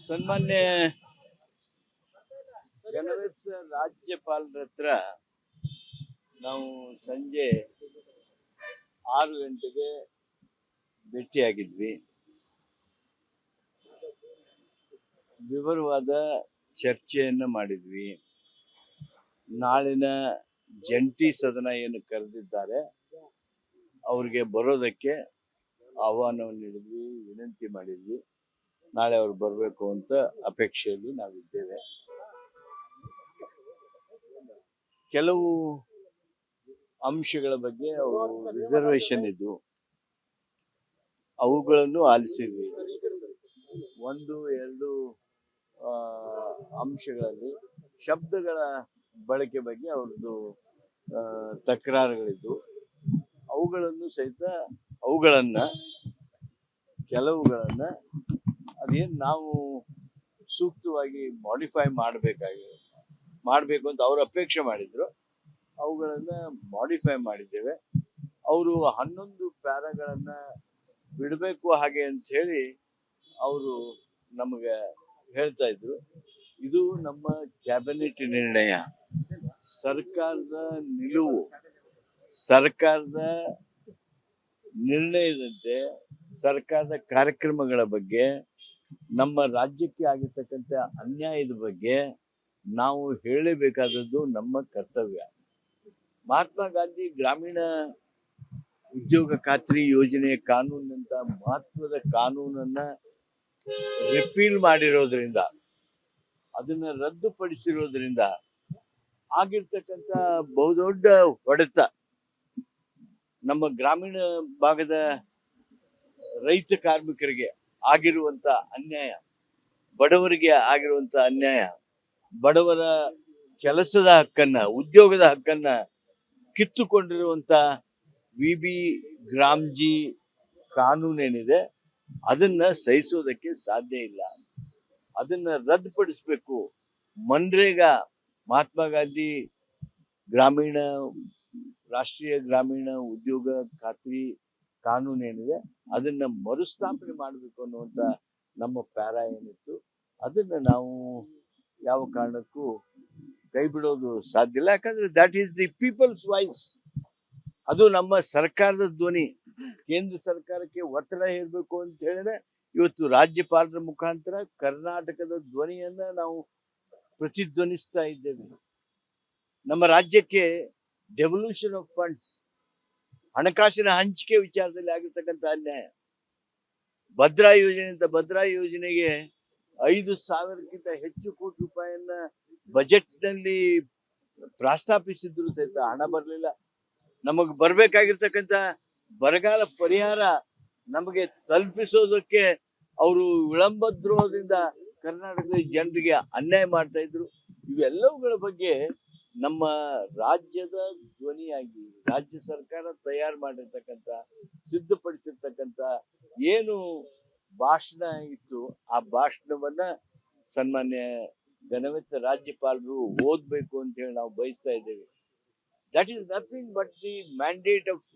ಸನ್ಮಾನ್ಯ ಗಣವೇಶ ರಾಜ್ಯಪಾಲರ ಹತ್ರ ನಾವು ಸಂಜೆ 6 ಗಂಟೆಗೆ ಭೇಟಿಯಾಗಿದ್ವಿ. ವಿವರವಾದ ಚರ್ಚೆಯನ್ನ ಮಾಡಿದ್ವಿ. ನಾಳಿನ ಜಂಟಿ ಸದನ ಏನು ಕರೆದಿದ್ದಾರೆ ಅವ್ರಿಗೆ ಬರೋದಕ್ಕೆ ಆಹ್ವಾನವನ್ನು ನೀಡಿದ್ವಿ, ವಿನಂತಿ ಮಾಡಿದ್ವಿ. ನಾಳೆ ಅವ್ರು ಬರಬೇಕು ಅಂತ ಅಪೇಕ್ಷೆಯಲ್ಲಿ ನಾವಿದ್ದೇವೆ. ಕೆಲವು ಅಂಶಗಳ ಬಗ್ಗೆ ಅವರು ರಿಸರ್ವೇಶನ್ ಇದ್ದು ಅವುಗಳನ್ನು ಆಲಿಸಿದ್ವಿ. 1-2 ಅಂಶಗಳಲ್ಲಿ ಶಬ್ದಗಳ ಬಳಕೆ ಬಗ್ಗೆ ಅವ್ರದ್ದು ತಕರಾರುಗಳಿದ್ದು ಕೆಲವುಗಳನ್ನ ಅದೇನು ನಾವು ಸೂಕ್ತವಾಗಿ ಮಾಡಿಫೈ ಮಾಡಬೇಕು ಅಂತ ಅವ್ರು ಅಪೇಕ್ಷೆ ಮಾಡಿದ್ರು. ಅವುಗಳನ್ನ ಮಾಡಿಫೈ ಮಾಡಿದ್ದೇವೆ. ಅವರು 11 ಪ್ಯಾರಾಗಳನ್ನ ಬಿಡಬೇಕು ಹಾಗೆ ಅಂತ ಹೇಳಿ ಅವರು ನಮಗೆ ಹೇಳ್ತಾ ಇದ್ರು. ಇದು ನಮ್ಮ ಕ್ಯಾಬಿನೆಟ್ ನಿರ್ಣಯ, ಸರ್ಕಾರದ ನಿಲುವು, ಸರ್ಕಾರದ ನಿರ್ಣಯದಂತೆ ಸರ್ಕಾರದ ಕಾರ್ಯಕ್ರಮಗಳ ಬಗ್ಗೆ, ನಮ್ಮ ರಾಜ್ಯಕ್ಕೆ ಆಗಿರ್ತಕ್ಕಂಥ ಅನ್ಯಾಯದ ಬಗ್ಗೆ ನಾವು ಹೇಳಬೇಕಾದದ್ದು ನಮ್ಮ ಕರ್ತವ್ಯ. ಮಹಾತ್ಮ ಗಾಂಧಿ ಗ್ರಾಮೀಣ ಉದ್ಯೋಗ ಖಾತ್ರಿ ಯೋಜನೆಯ ಕಾನೂನಿನಂತ ಮಹತ್ವದ ಕಾನೂನನ್ನ ರಿಪೀಲ್ ಮಾಡಿರೋದ್ರಿಂದ, ಅದನ್ನ ರದ್ದುಪಡಿಸಿರೋದ್ರಿಂದ ಆಗಿರ್ತಕ್ಕಂಥ ಬಹುದೊಡ್ಡ ಹೊಡೆತ ನಮ್ಮ ಗ್ರಾಮೀಣ ಭಾಗದ ರೈತ ಕಾರ್ಮಿಕರಿಗೆ ಆಗಿರುವಂತ ಅನ್ಯಾಯ, ಬಡವರಿಗೆ ಆಗಿರುವಂತ ಅನ್ಯಾಯ, ಬಡವರ ಕೆಲಸದ ಹಕ್ಕನ್ನ, ಉದ್ಯೋಗದ ಹಕ್ಕನ್ನ ಕಿತ್ತುಕೊಂಡಿರುವಂತ ವಿ.ಬಿ. ಗ್ರಾಮ್ಜಿ ಕಾನೂನೇನಿದೆ ಅದನ್ನ ಸಹಿಸೋದಕ್ಕೆ ಸಾಧ್ಯ ಇಲ್ಲ. ಅದನ್ನ ರದ್ದುಪಡಿಸಬೇಕು. ಮನ್ರೇಗಾ, ಮಹಾತ್ಮ ಗಾಂಧಿ ರಾಷ್ಟ್ರೀಯ ಗ್ರಾಮೀಣ ಉದ್ಯೋಗ ಖಾತ್ರಿ ಕಾನೂನೇನಿದೆ ಅದನ್ನ ಮರುಸ್ಥಾಪನೆ ಮಾಡಬೇಕು ಅನ್ನುವಂತ ನಮ್ಮ ಪ್ಯಾರಾ ಏನಿತ್ತು ಅದನ್ನ ನಾವು ಯಾವ ಕಾರಣಕ್ಕೂ ಕೈ ಬಿಡೋದು ಸಾಧ್ಯ ಇಲ್ಲ. ಯಾಕಂದ್ರೆ that is the people's voice. ಅದು ನಮ್ಮ ಸರ್ಕಾರದ ಧ್ವನಿ. ಕೇಂದ್ರ ಸರ್ಕಾರಕ್ಕೆ ಒತ್ತಡ ಹೇರಬೇಕು ಅಂತ ಹೇಳಿದ್ರೆ ಇವತ್ತು ರಾಜ್ಯಪಾಲರ ಮುಖಾಂತರ ಕರ್ನಾಟಕದ ಧ್ವನಿಯನ್ನ ನಾವು ಪ್ರತಿಧ್ವನಿಸ್ತಾ ಇದ್ದೇವೆ. ನಮ್ಮ ರಾಜ್ಯಕ್ಕೆ ಡೆವಲ್ಯೂಷನ್ ಆಫ್ ಫಂಡ್ಸ್, ಹಣಕಾಸಿನ ಹಂಚಿಕೆ ವಿಚಾರದಲ್ಲಿ ಆಗಿರ್ತಕ್ಕಂಥ ಅನ್ಯಾಯ, ಭದ್ರಾ ಯೋಜನೆಗೆ 5,000ಕ್ಕಿಂತ ಹೆಚ್ಚು ಕೋಟಿ ರೂಪಾಯಿಯನ್ನ ಬಜೆಟ್ ನಲ್ಲಿ ಪ್ರಸ್ತಾಪಿಸಿದ್ರು ಸಹಿತ ಹಣ ಬರಲಿಲ್ಲ. ನಮಗ್ ಬರ್ಬೇಕಾಗಿರ್ತಕ್ಕಂಥ ಬರಗಾಲ ಪರಿಹಾರ ನಮಗೆ ತಲುಪಿಸೋದಕ್ಕೆ ಅವರು ವಿಳಂಬದ್ರೋಹದಿಂದ ಕರ್ನಾಟಕದ ಜನರಿಗೆ ಅನ್ಯಾಯ ಮಾಡ್ತಾ ಇದ್ರು. ಇವೆಲ್ಲವುಗಳ ಬಗ್ಗೆ ನಮ್ಮ ರಾಜ್ಯದ ಧ್ವನಿಯಾಗಿ ರಾಜ್ಯ ಸರ್ಕಾರ ತಯಾರು ಮಾಡಿರ್ತಕ್ಕಂಥ, ಸಿದ್ಧಪಡಿಸಿರ್ತಕ್ಕಂಥ ಏನು ಭಾಷಣ ಇತ್ತು ಆ ಭಾಷಣವನ್ನ ಸನ್ಮಾನ್ಯ ಘನವೆತ್ತ ರಾಜ್ಯಪಾಲರು ಓದ್ಬೇಕು ಅಂತ ಹೇಳಿ ನಾವು ಬಯಸ್ತಾ ಇದ್ದೇವೆ. That is nothing but the mandate of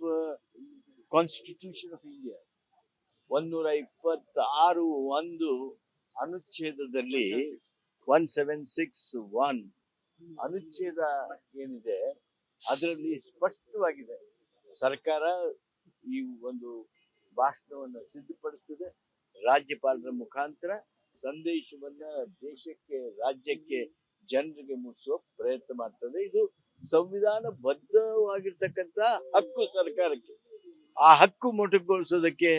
constitution of India. 126(1) ಅನುಚ್ಛೇದದಲ್ಲಿ 1761 ಅನುಚ್ಛೇದ ಏನಿದೆ ಅದರಲ್ಲಿ ಸ್ಪಷ್ಟವಾಗಿದೆ, ಸರ್ಕಾರ ಈ ಒಂದು ಭಾಷಣವನ್ನು ಸಿದ್ಧಪಡಿಸ್ತದೆ, ರಾಜ್ಯಪಾಲರ ಮುಖಾಂತರ ಸಂದೇಶವನ್ನ ದೇಶಕ್ಕೆ, ರಾಜ್ಯಕ್ಕೆ, ಜನರಿಗೆ ಮುಟ್ಟಿಸುವ ಪ್ರಯತ್ನ ಮಾಡ್ತದೆ. ಇದು ಸಂವಿಧಾನ ಬದ್ಧವಾಗಿರ್ತಕ್ಕಂಥ ಹಕ್ಕು ಸರ್ಕಾರಕ್ಕೆ. ಆ ಹಕ್ಕು ಮೊಟಕುಗೊಳಿಸೋದಕ್ಕೆ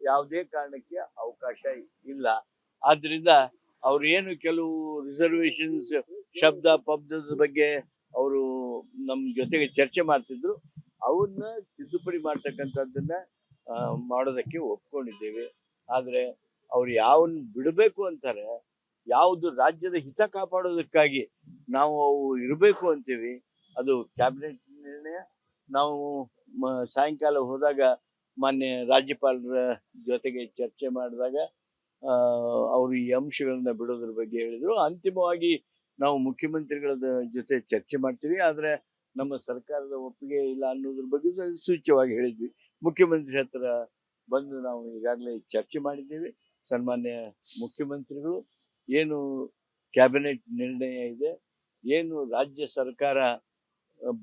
ಯಾವುದೇ ಕಾರಣಕ್ಕೆ ಅವಕಾಶ ಇಲ್ಲ. ಆದ್ರಿಂದ ಅವ್ರು ಏನು ಕೆಲವು ರಿಸರ್ವೇಶನ್ಸ್, ಶಬ್ದ ಪಬ್ದದ ಬಗ್ಗೆ ಅವರು ನಮ್ಮ ಜೊತೆಗೆ ಚರ್ಚೆ ಮಾಡ್ತಿದ್ರು, ಅವನ್ನ ತಿದ್ದುಪಡಿ ಮಾಡ್ತಕ್ಕಂಥದ್ದನ್ನ ಮಾಡೋದಕ್ಕೆ ಒಪ್ಕೊಂಡಿದ್ದೇವೆ. ಆದ್ರೆ ಅವ್ರು ಯಾವನ್ನ ಬಿಡಬೇಕು ಅಂತಾರೆ, ಯಾವುದು ರಾಜ್ಯದ ಹಿತ ಕಾಪಾಡೋದಕ್ಕಾಗಿ ನಾವು ಅವು ಇರಬೇಕು ಅಂತೀವಿ, ಅದು ಕ್ಯಾಬಿನೆಟ್ ನಿರ್ಣಯ. ನಾವು ಸಾಯಂಕಾಲ ಹೋದಾಗ ಮಾನ್ಯ ರಾಜ್ಯಪಾಲರ ಜೊತೆಗೆ ಚರ್ಚೆ ಮಾಡಿದಾಗ ಅವರು ಈ ಅಂಶಗಳನ್ನ ಬಿಡೋದ್ರ ಬಗ್ಗೆ ಹೇಳಿದ್ರು. ಅಂತಿಮವಾಗಿ ನಾವು ಮುಖ್ಯಮಂತ್ರಿಗಳ ಜೊತೆ ಚರ್ಚೆ ಮಾಡ್ತೀವಿ, ಆದ್ರೆ ನಮ್ಮ ಸರ್ಕಾರದ ಒಪ್ಪಿಗೆ ಇಲ್ಲ ಅನ್ನೋದ್ರ ಬಗ್ಗೆ ಸೂಚ್ಯವಾಗಿ ಹೇಳಿದ್ವಿ. ಮುಖ್ಯಮಂತ್ರಿ ಹತ್ರ ಬಂದು ನಾವು ಈಗಾಗಲೇ ಚರ್ಚೆ ಮಾಡಿದ್ದೀವಿ. ಸನ್ಮಾನ್ಯ ಮುಖ್ಯಮಂತ್ರಿಗಳು ಏನು ಕ್ಯಾಬಿನೆಟ್ ನಿರ್ಣಯ ಇದೆ, ಏನು ರಾಜ್ಯ ಸರ್ಕಾರ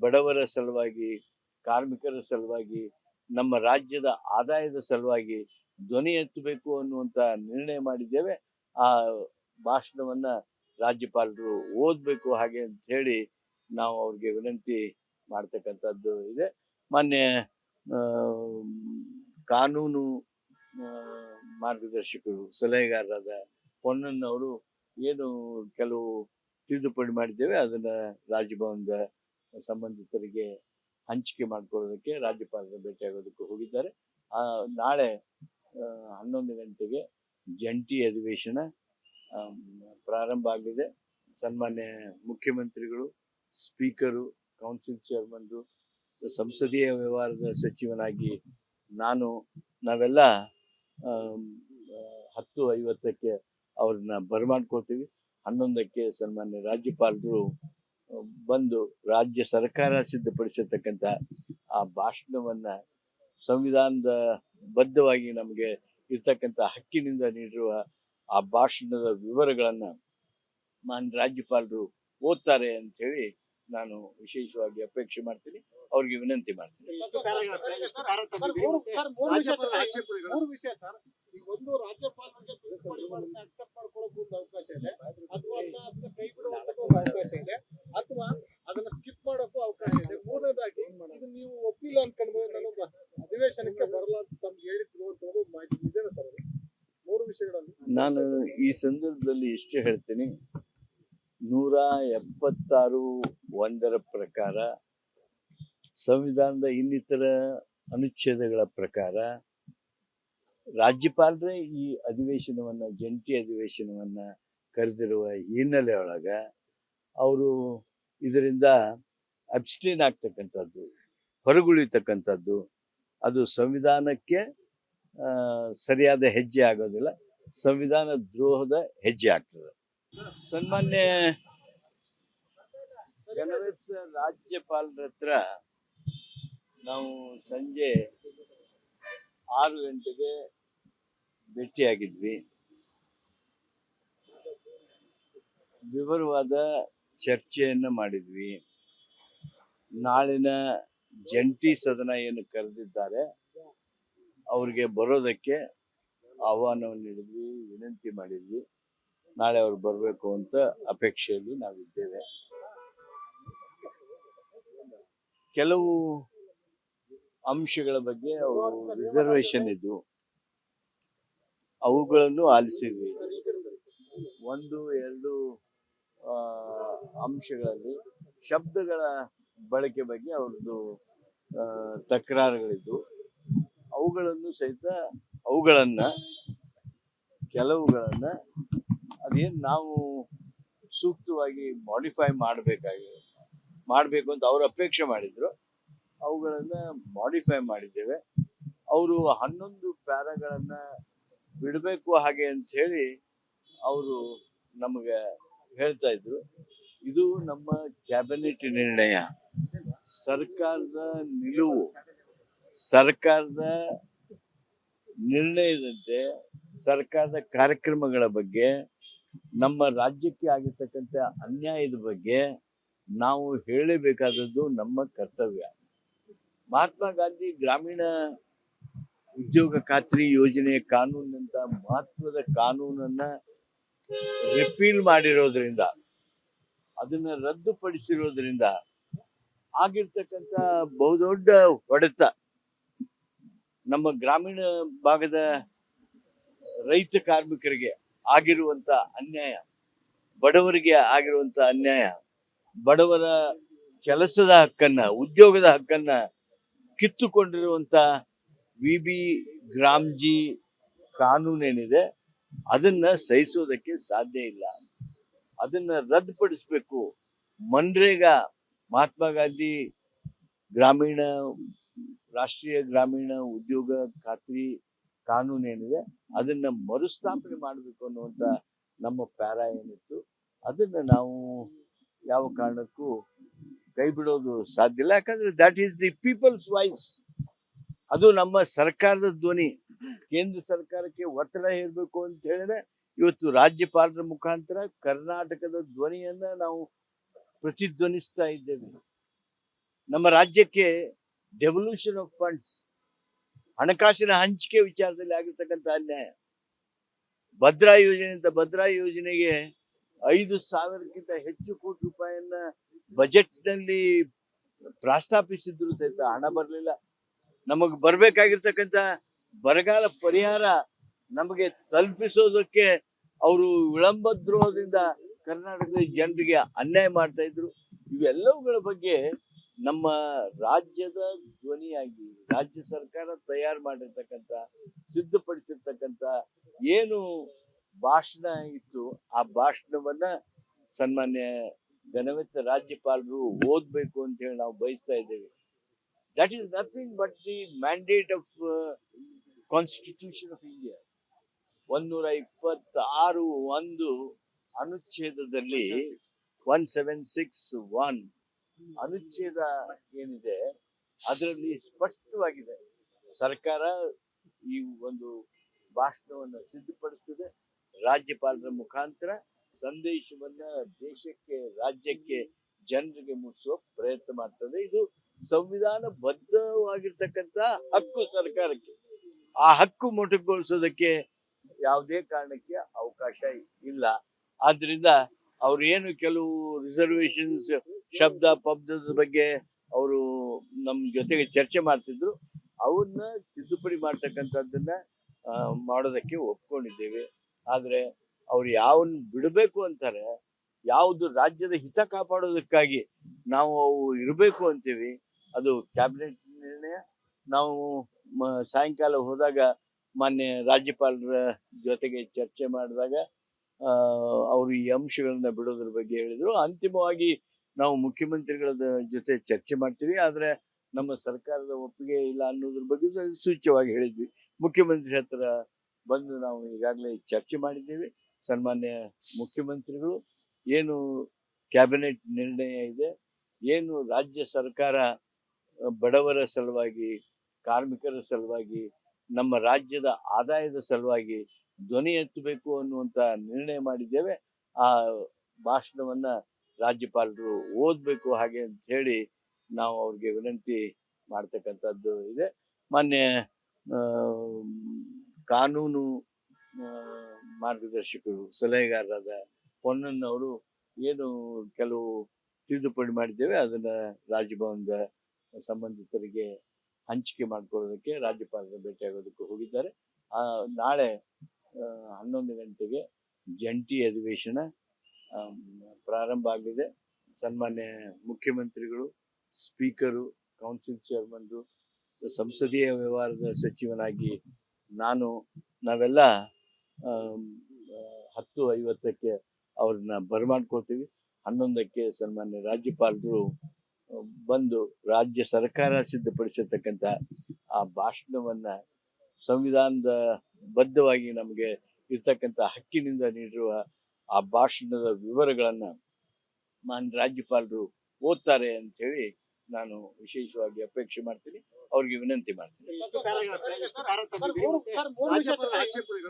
ಬಡವರ ಸಲುವಾಗಿ, ಕಾರ್ಮಿಕರ ಸಲುವಾಗಿ, ನಮ್ಮ ರಾಜ್ಯದ ಆದಾಯದ ಸಲುವಾಗಿ ಧ್ವನಿ ಎತ್ತಬೇಕು ಅನ್ನುವಂತ ನಿರ್ಣಯ ಮಾಡಿದ್ದೇವೆ. ಆ ಭಾಷಣವನ್ನ ರಾಜ್ಯಪಾಲರು ಓದ್ಬೇಕು ಹಾಗೆ ಅಂತ ಹೇಳಿ ನಾವು ಅವ್ರಿಗೆ ವಿನಂತಿ ಮಾಡ್ತಕ್ಕಂಥದ್ದು ಇದೆ. ಮಾನ್ಯ ಕಾನೂನು ಮಾರ್ಗದರ್ಶಕರು, ಸಲಹೆಗಾರರಾದ ಪೊನ್ನಣ್ಣವರು ಏನು ಕೆಲವು ತಿದ್ದುಪಡಿ ಮಾಡಿದ್ದೇವೆ ಅದನ್ನ ರಾಜಭವನದ ಸಂಬಂಧಿತರಿಗೆ ಹಂಚಿಕೆ ಮಾಡ್ಕೊಳ್ಳೋದಕ್ಕೆ ರಾಜ್ಯಪಾಲರ ಭೇಟಿಯಾಗೋದಕ್ಕೆ ಹೋಗಿದ್ದಾರೆ. ನಾಳೆ 11 ಗಂಟೆಗೆ ಜಂಟಿ ಅಧಿವೇಶನ ಪ್ರಾರಂಭ ಆಗಲಿದೆ. ಸನ್ಮಾನ್ಯ ಮುಖ್ಯಮಂತ್ರಿಗಳು, ಸ್ಪೀಕರು, ಕೌನ್ಸಿಲ್ ಚೇರ್ಮನ್ರು, ಸಂಸದೀಯ ವ್ಯವಹಾರದ ಸಚಿವನಾಗಿ ನಾವೆಲ್ಲ 10:50ಕ್ಕೆ ಅವ್ರನ್ನ ಬರಮಾಡ್ಕೊಳ್ತೀವಿ. 11ಕ್ಕೆ ಸನ್ಮಾನ್ಯ ರಾಜ್ಯಪಾಲರು ಬಂದು ರಾಜ್ಯ ಸರ್ಕಾರ ಸಿದ್ಧಪಡಿಸಿರ್ತಕ್ಕಂಥ ಆ ಭಾಷಣವನ್ನ ಸಂವಿಧಾನದ ಬದ್ಧವಾಗಿ ನಮಗೆ ಇರ್ತಕ್ಕಂಥ ಹಕ್ಕಿನಿಂದ ನೀಡಿರುವ ಆ ಭಾಷಣದ ವಿವರಗಳನ್ನ ಮಾನ್ಯ ರಾಜ್ಯಪಾಲರು ಓದ್ತಾರೆ ಅಂತ ಹೇಳಿ ನಾನು ವಿಶೇಷವಾಗಿ ಅಪೇಕ್ಷೆ ಮಾಡ್ತೀನಿ, ಅವ್ರಿಗೆ ವಿನಂತಿ ಮಾಡ್ತೀನಿ. ಮೂರು ವಿಷಯ ಸರ್. ಈಗ ಒಂದು ರಾಜ್ಯಪಾಲರಿಗೆ ಅಕ್ಸೆಪ್ಟ್ ಮಾಡ್ಕೊಳ್ಳೋಕೆ ಒಂದು ಅವಕಾಶ ಇದೆ, ಅಥವಾ ಅದನ್ನ ಕೈ ಬಿಡುವಂತ ಒಂದು ಅವಕಾಶ ಇದೆ, ಅಥವಾ ಅದನ್ನ ಸ್ಕಿಪ್ ಮಾಡೋಕ್ಕೂ ಅವಕಾಶ ಇದೆ. ಮೂರನೇದಾಗಿ ಇದು ನೀವು ಒಪ್ಪಿಲ್ಲ ಅನ್ಕೊಂಡ್ರೆ ನಾನು ಅಧಿವೇಶನಕ್ಕೆ ಬರಲ್ಲ ಅಂತ ತಮ್ಗೆ ಹೇಳಿದ್ರು ಅಂತ ನಿಜನ ಸರ್? ಮೂರು ವಿಷಯಗಳಲ್ಲಿ ನಾನು ಈ ಸಂದರ್ಭದಲ್ಲಿ ಇಷ್ಟೇ ಹೇಳ್ತೀನಿ. 176 ಒಂದರ ಪ್ರಕಾರ, ಸಂವಿಧಾನದ ಇನ್ನಿತರ ಅನುಚ್ಛೇದಗಳ ಪ್ರಕಾರ ರಾಜ್ಯಪಾಲರೇ ಈ ಅಧಿವೇಶನವನ್ನ, ಜಂಟಿ ಅಧಿವೇಶನವನ್ನ ಕರೆದಿರುವ ಹಿನ್ನೆಲೆ ಒಳಗ ಅವರು ಇದರಿಂದ ಅಬ್ಸ್ಟೇನ್ ಆಗ್ತಕ್ಕಂಥದ್ದು, ಹೊರಗುಳಿತಕ್ಕಂಥದ್ದು, ಅದು ಸಂವಿಧಾನಕ್ಕೆ ಸರಿಯಾದ ಹೆಜ್ಜೆ ಆಗೋದಿಲ್ಲ, ಸಂವಿಧಾನ ದ್ರೋಹದ ಹೆಜ್ಜೆ ಆಗ್ತದೆ. ಸನ್ಮಾನ್ಯ ರಾಜ್ಯಪಾಲರ ಹತ್ರ ನಾವು ಸಂಜೆ 6 ಗಂಟೆಗೆ ಭೇಟಿಯಾಗಿದ್ವಿ. ವಿವರವಾದ ಚರ್ಚೆಯನ್ನ ಮಾಡಿದ್ವಿ. ನಾಳಿನ ಜಂಟಿ ಸದನ ಏನು ಕರೆದಿದ್ದಾರೆ ಅವ್ರಿಗೆ ಬರೋದಕ್ಕೆ ಆಹ್ವಾನವನ್ನು ನೀಡಿದ್ವಿ, ವಿನಂತಿ ಮಾಡಿದ್ವಿ. ನಾಳೆ ಅವ್ರು ಬರಬೇಕು ಅಂತ ಅಪೇಕ್ಷೆಯಲ್ಲಿ ನಾವಿದ್ದೇವೆ. ಕೆಲವು ಅಂಶಗಳ ಬಗ್ಗೆ ಅವರು ರಿಸರ್ವೇಶನ್ ಇದ್ದು ಅವುಗಳನ್ನು ಆಲಿಸಿದ್ವಿ. 1-2 ಅಂಶಗಳಲ್ಲಿ ಶಬ್ದಗಳ ಬಳಕೆ ಬಗ್ಗೆ ಅವ್ರದ್ದು ತಕರಾರುಗಳಿದ್ದು ಕೆಲವುಗಳನ್ನ ಅದೇನು ನಾವು ಸೂಕ್ತವಾಗಿ ಮಾಡಿಫೈ ಮಾಡಬೇಕು ಅಂತ ಅವ್ರು ಅಪೇಕ್ಷೆ ಮಾಡಿದ್ರು, ಅವುಗಳನ್ನ ಮಾಡಿಫೈ ಮಾಡಿದ್ದೇವೆ. ಅವರು 11 ಪ್ಯಾರಾಗಳನ್ನ ಬಿಡಬೇಕು ಹಾಗೆ ಅಂತ ಹೇಳಿ ಅವರು ನಮಗೆ ಹೇಳ್ತಾ ಇದ್ರು. ಇದು ನಮ್ಮ ಕ್ಯಾಬಿನೆಟ್ ನಿರ್ಣಯ, ಸರ್ಕಾರದ ನಿಲುವು, ಸರ್ಕಾರದ ನಿರ್ಣಯದಂತೆ ಸರ್ಕಾರದ ಕಾರ್ಯಕ್ರಮಗಳ ಬಗ್ಗೆ, ನಮ್ಮ ರಾಜ್ಯಕ್ಕೆ ಆಗಿರ್ತಕ್ಕಂಥ ಅನ್ಯಾಯದ ಬಗ್ಗೆ ನಾವು ಹೇಳಬೇಕಾದದ್ದು ನಮ್ಮ ಕರ್ತವ್ಯ. ಮಹಾತ್ಮ ಗಾಂಧಿ ಗ್ರಾಮೀಣ ಉದ್ಯೋಗ ಖಾತ್ರಿ ಯೋಜನೆಯ ಕಾನೂನಿನಂತ ಮಹತ್ವದ ಕಾನೂನನ್ನ ರಿಪೀಲ್ ಮಾಡಿರೋದ್ರಿಂದ, ಅದನ್ನ ರದ್ದುಪಡಿಸಿರೋದ್ರಿಂದ ಆಗಿರ್ತಕ್ಕಂಥ ಬಹುದೊಡ್ಡ ಹೊಡೆತ ನಮ್ಮ ಗ್ರಾಮೀಣ ಭಾಗದ ರೈತ ಕಾರ್ಮಿಕರಿಗೆ ಆಗಿರುವಂತ ಅನ್ಯಾಯ, ಬಡವರಿಗೆ ಆಗಿರುವಂತ ಅನ್ಯಾಯ, ಬಡವರ ಕೆಲಸದ ಹಕ್ಕನ್ನ, ಉದ್ಯೋಗದ ಹಕ್ಕನ್ನ ಕಿತ್ತುಕೊಂಡಿರುವಂತ ವಿ.ಬಿ. ಗ್ರಾಮ್ಜಿ ಕಾನೂನೇನಿದೆ ಅದನ್ನ ಸಹಿಸೋದಕ್ಕೆ ಸಾಧ್ಯ ಇಲ್ಲ. ಅದನ್ನ ರದ್ದುಪಡಿಸಬೇಕು. ಮನ್ರೇಗಾ, ಮಹಾತ್ಮ ಗಾಂಧಿ ರಾಷ್ಟ್ರೀಯ ಗ್ರಾಮೀಣ ಉದ್ಯೋಗ ಖಾತ್ರಿ ಕಾನೂನೇನಿದೆ ಅದನ್ನ ಮರುಸ್ಥಾಪನೆ ಮಾಡಬೇಕು ಅನ್ನುವಂತ ನಮ್ಮ ಪ್ಯಾರಾ ಏನಿತ್ತು ಅದನ್ನ ನಾವು ಯಾವ ಕಾರಣಕ್ಕೂ ಕೈ ಬಿಡೋದು ಸಾಧ್ಯ ಇಲ್ಲ. ಯಾಕಂದ್ರೆ that is the people's voice. ಅದು ನಮ್ಮ ಸರ್ಕಾರದ ಧ್ವನಿ. ಕೇಂದ್ರ ಸರ್ಕಾರಕ್ಕೆ ಒತ್ತಡ ಹೇರಬೇಕು ಅಂತ ಹೇಳಿದ್ರೆ ಇವತ್ತು ರಾಜ್ಯಪಾಲರ ಮುಖಾಂತರ ಕರ್ನಾಟಕದ ಧ್ವನಿಯನ್ನ ನಾವು ಪ್ರತಿಧ್ವನಿಸ್ತಾ ಇದ್ದೇವೆ. ನಮ್ಮ ರಾಜ್ಯಕ್ಕೆ ಡೆವಲ್ಯೂಷನ್ ಆಫ್ ಫಂಡ್ಸ್, ಹಣಕಾಸಿನ ಹಂಚಿಕೆ ವಿಚಾರದಲ್ಲಿ ಆಗಿರ್ತಕ್ಕಂಥ ಅನ್ಯಾಯ, ಭದ್ರಾ ಯೋಜನೆ ಅಂತ ಭದ್ರಾ ಯೋಜನೆಗೆ 5,000ಕ್ಕಿಂತ ಹೆಚ್ಚು ಕೋಟಿ ರೂಪಾಯಿಯನ್ನ ಬಜೆಟ್ ನಲ್ಲಿ ಪ್ರಸ್ತಾಪಿಸಿದ್ರು ಸಹಿತ ಹಣ ಬರಲಿಲ್ಲ. ನಮಗ್ ಬರ್ಬೇಕಾಗಿರ್ತಕ್ಕಂಥ ಬರಗಾಲ ಪರಿಹಾರ ನಮಗೆ ತಲುಪಿಸೋದಕ್ಕೆ ಅವರು ವಿಳಂಬದ್ರೋಹದಿಂದ ಕರ್ನಾಟಕದ ಜನರಿಗೆ ಅನ್ಯಾಯ ಮಾಡ್ತಾ ಇದ್ರು. ಇವೆಲ್ಲವುಗಳ ಬಗ್ಗೆ ನಮ್ಮ ರಾಜ್ಯದ ಧ್ವನಿಯಾಗಿ ರಾಜ್ಯ ಸರ್ಕಾರ ತಯಾರು ಮಾಡಿರ್ತಕ್ಕಂಥ ಸಿದ್ಧಪಡಿಸಿರ್ತಕ್ಕಂಥ ಏನು ಭಾಷಣ ಇತ್ತು, ಆ ಭಾಷಣವನ್ನ ಸನ್ಮಾನ್ಯ ಘನವೆತ್ತ ರಾಜ್ಯಪಾಲರು ಓದ್ಬೇಕು ಅಂತ ಹೇಳಿ ನಾವು ಬಯಸ್ತಾ ಇದ್ದೇವೆ. That is nothing but the mandate of constitution of India. 126(1) ಅನುಚ್ಛೇದದಲ್ಲಿ 1761 ಅನುಚ್ಛೇದ ಏನಿದೆ ಅದರಲ್ಲಿ ಸ್ಪಷ್ಟವಾಗಿದೆ, ಸರ್ಕಾರ ಈ ಒಂದು ಭಾಷಣವನ್ನು ಸಿದ್ಧಪಡಿಸ್ತದೆ, ರಾಜ್ಯಪಾಲರ ಮುಖಾಂತರ ಸಂದೇಶವನ್ನ ದೇಶಕ್ಕೆ, ರಾಜ್ಯಕ್ಕೆ, ಜನರಿಗೆ ಮುಟ್ಟಿಸುವ ಪ್ರಯತ್ನ ಮಾಡ್ತದೆ. ಇದು ಸಂವಿಧಾನ ಬದ್ಧವಾಗಿರ್ತಕ್ಕಂಥ ಹಕ್ಕು ಸರ್ಕಾರಕ್ಕೆ. ಆ ಹಕ್ಕು ಮೊಟಕುಗೊಳಿಸೋದಕ್ಕೆ ಯಾವುದೇ ಕಾರಣಕ್ಕೆ ಅವಕಾಶ ಇಲ್ಲ. ಆದ್ರಿಂದ ಅವ್ರು ಏನು ಕೆಲವು ರಿಸರ್ವೇಶನ್ಸ್, ಶಬ್ದ ಪಬ್ದದ ಬಗ್ಗೆ ಅವರು ನಮ್ಮ ಜೊತೆಗೆ ಚರ್ಚೆ ಮಾಡ್ತಿದ್ರು, ಅವನ್ನ ತಿದ್ದುಪಡಿ ಮಾಡ್ತಕ್ಕಂಥದ್ದನ್ನ ಮಾಡೋದಕ್ಕೆ ಒಪ್ಕೊಂಡಿದ್ದೇವೆ. ಆದ್ರೆ ಅವ್ರು ಯಾವನ್ನ ಬಿಡಬೇಕು ಅಂತಾರೆ, ಯಾವುದು ರಾಜ್ಯದ ಹಿತ ಕಾಪಾಡೋದಕ್ಕಾಗಿ ನಾವು ಅವು ಇರಬೇಕು ಅಂತೀವಿ, ಅದು ಕ್ಯಾಬಿನೆಟ್ ನಿರ್ಣಯ. ನಾವು ಸಾಯಂಕಾಲ ಹೋದಾಗ ಮಾನ್ಯ ರಾಜ್ಯಪಾಲರ ಜೊತೆಗೆ ಚರ್ಚೆ ಮಾಡಿದಾಗ ಅವರು ಈ ಅಂಶಗಳನ್ನ ಬಿಡೋದ್ರ ಬಗ್ಗೆ ಹೇಳಿದ್ರು. ಅಂತಿಮವಾಗಿ ನಾವು ಮುಖ್ಯಮಂತ್ರಿಗಳ ಜೊತೆ ಚರ್ಚೆ ಮಾಡ್ತೀವಿ, ಆದ್ರೆ ನಮ್ಮ ಸರ್ಕಾರದ ಒಪ್ಪಿಗೆ ಇಲ್ಲ ಅನ್ನೋದ್ರ ಬಗ್ಗೆ ಸೂಚ್ಯವಾಗಿ ಹೇಳಿದ್ವಿ. ಮುಖ್ಯಮಂತ್ರಿ ಹತ್ರ ಬಂದು ನಾವು ಈಗಾಗಲೇ ಚರ್ಚೆ ಮಾಡಿದ್ದೀವಿ. ಸನ್ಮಾನ್ಯ ಮುಖ್ಯಮಂತ್ರಿಗಳು ಏನು ಕ್ಯಾಬಿನೆಟ್ ನಿರ್ಣಯ ಇದೆ, ಏನು ರಾಜ್ಯ ಸರ್ಕಾರ ಬಡವರ ಸಲುವಾಗಿ, ಕಾರ್ಮಿಕರ ಸಲುವಾಗಿ, ನಮ್ಮ ರಾಜ್ಯದ ಆದಾಯದ ಸಲುವಾಗಿ ಧ್ವನಿ ಎತ್ತಬೇಕು ಅನ್ನುವಂತ ನಿರ್ಣಯ ಮಾಡಿದ್ದೇವೆ, ಆ ಭಾಷಣವನ್ನ ರಾಜ್ಯಪಾಲರು ಓದ್ಬೇಕು ಹಾಗೆ ಅಂತ ಹೇಳಿ ನಾವು ಅವ್ರಿಗೆ ವಿನಂತಿ ಮಾಡ್ತಕ್ಕಂಥದ್ದು ಇದೆ. ಮಾನ್ಯ ಕಾನೂನು ಮಾರ್ಗದರ್ಶಕರು, ಸಲಹೆಗಾರರಾದ ಪೊನ್ನಣ್ಣವರು ಏನು ಕೆಲವು ತಿದ್ದುಪಡಿ ಮಾಡಿದ್ದೇವೆ ಅದನ್ನ ರಾಜಭವನದ ಸಂಬಂಧಿತರಿಗೆ ಹಂಚಿಕೆ ಮಾಡ್ಕೊಳ್ಳೋದಕ್ಕೆ ರಾಜ್ಯಪಾಲರ ಭೇಟಿಯಾಗೋದಕ್ಕೆ ಹೋಗಿದ್ದಾರೆ. ನಾಳೆ 11 ಗಂಟೆಗೆ ಜಂಟಿ ಅಧಿವೇಶನ ಪ್ರಾರಂಭ ಆಗಲಿದೆ. ಸನ್ಮಾನ್ಯ ಮುಖ್ಯಮಂತ್ರಿಗಳು, ಸ್ಪೀಕರು, ಕೌನ್ಸಿಲ್ ಚೇರ್ಮನ್ರು, ಸಂಸದೀಯ ವ್ಯವಹಾರದ ಸಚಿವನಾಗಿ ನಾವೆಲ್ಲ 10:50ಕ್ಕೆ ಅವ್ರನ್ನ ಬರಮಾಡ್ಕೊಳ್ತೀವಿ. 11ಕ್ಕೆ ಸನ್ಮಾನ್ಯ ರಾಜ್ಯಪಾಲರು ಬಂದು ರಾಜ್ಯ ಸರ್ಕಾರ ಸಿದ್ಧಪಡಿಸಿರ್ತಕ್ಕಂಥ ಆ ಭಾಷಣವನ್ನ ಸಂವಿಧಾನದ ಬದ್ಧವಾಗಿ ನಮಗೆ ಇರ್ತಕ್ಕಂಥ ಹಕ್ಕಿನಿಂದ ನೀಡಿರುವ ಆ ಭಾಷಣದ ವಿವರಗಳನ್ನ ಮಾನ್ಯ ರಾಜ್ಯಪಾಲರು ಓದ್ತಾರೆ ಅಂತ ಹೇಳಿ ನಾನು ವಿಶೇಷವಾಗಿ ಅಪೇಕ್ಷೆ ಮಾಡ್ತೀನಿ, ಅವ್ರಿಗೆ ವಿನಂತಿ ಮಾಡ್ತೀನಿ.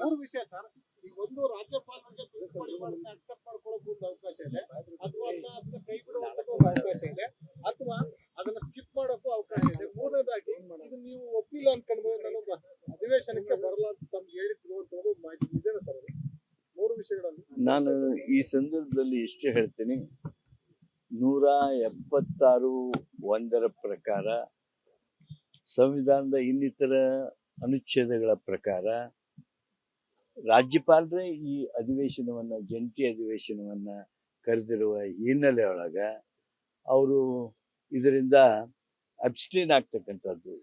ಮೂರು ವಿಷಯ ಸರ್. ಈಗ ಒಂದು, ರಾಜ್ಯಪಾಲರಿಗೆ ತಿದ್ದುಪಡಿ ಮಾಡೋದನ್ನ ಅಕ್ಸೆಪ್ಟ್ ಮಾಡ್ಕೊಳ್ಳೋಕೆ ಒಂದು ಅವಕಾಶ ಇದೆ, ಅಥವಾ ಅದನ್ನ ಕೈ ಬಿಡುವಂತಕ್ಕೂ ಒಂದು ಅವಕಾಶ ಇದೆ, ಅಥವಾ ಅದನ್ನ ಸ್ಕಿಪ್ ಮಾಡೋಕ್ಕೂ ಅವಕಾಶ ಇದೆ. ಮೂರನೇದಾಗಿ, ಇದು ನೀವು ಒಪ್ಪಿಲ್ಲ ಅನ್ಕೊಂಡ್ರೆ ನಾನು ಅಧಿವೇಶನಕ್ಕೆ ಬರಲ್ಲ ಅಂತ ತಮ್ಗೆ ಹೇಳಿದ್ರು ಅಂತ ನಿಜನ ಸರ್? ಮೂರು ವಿಷಯಗಳಲ್ಲಿ ನಾನು ಈ ಸಂದರ್ಭದಲ್ಲಿ ಇಷ್ಟೇ ಹೇಳ್ತೀನಿ, 176(1) ಪ್ರಕಾರ, ಸಂವಿಧಾನದ ಇನ್ನಿತರ ಅನುಚ್ಛೇದಗಳ ಪ್ರಕಾರ ರಾಜ್ಯಪಾಲರೇ ಈ ಅಧಿವೇಶನವನ್ನ, ಜಂಟಿ ಅಧಿವೇಶನವನ್ನ ಕರೆದಿರುವ ಹಿನ್ನೆಲೆ ಒಳಗ ಅವರು ಇದರಿಂದ ಅಬ್ಸ್ಟೇನ್ ಆಗ್ತಕ್ಕಂಥದ್ದು,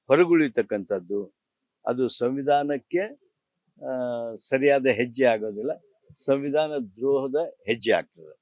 ಹೊರಗುಳಿತಕ್ಕಂಥದ್ದು, ಅದು ಸಂವಿಧಾನಕ್ಕೆ ಸರಿಯಾದ ಹೆಜ್ಜೆ ಆಗೋದಿಲ್ಲ, ಸಂವಿಧಾನ ದ್ರೋಹದ ಹೆಜ್ಜೆ ಆಗ್ತದೆ.